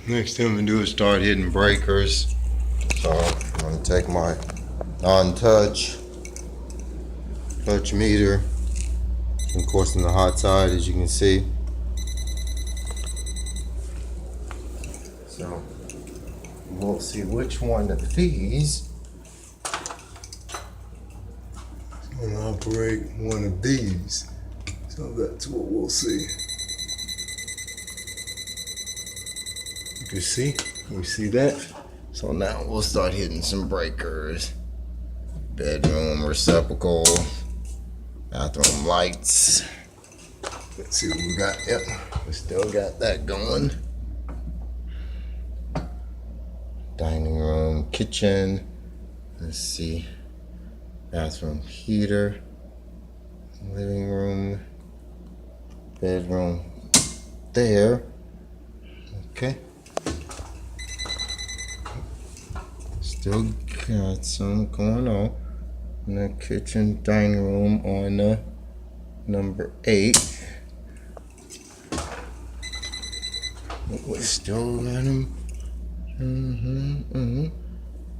Next thing I'm gonna do is start hitting breakers. So I'm gonna take my non-touch touch meter, of course on the hot side, as you can see. So we'll see which one of these is gonna operate one of these. So that's what we'll see. You can see, we see that. So now we'll start hitting some breakers. Bedroom receptacle, bathroom lights. Let's see what we got. Yep, we still got that going. Dining room, kitchen. Let's see. Bathroom heater. Living room. Bedroom there. Okay. Still got some going on in the kitchen, dining room on the number 8. We still got them.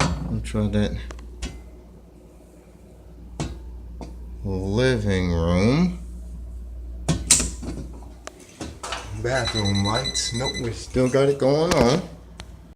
I'll try that living room. Bathroom lights. Nope, we still got it going on.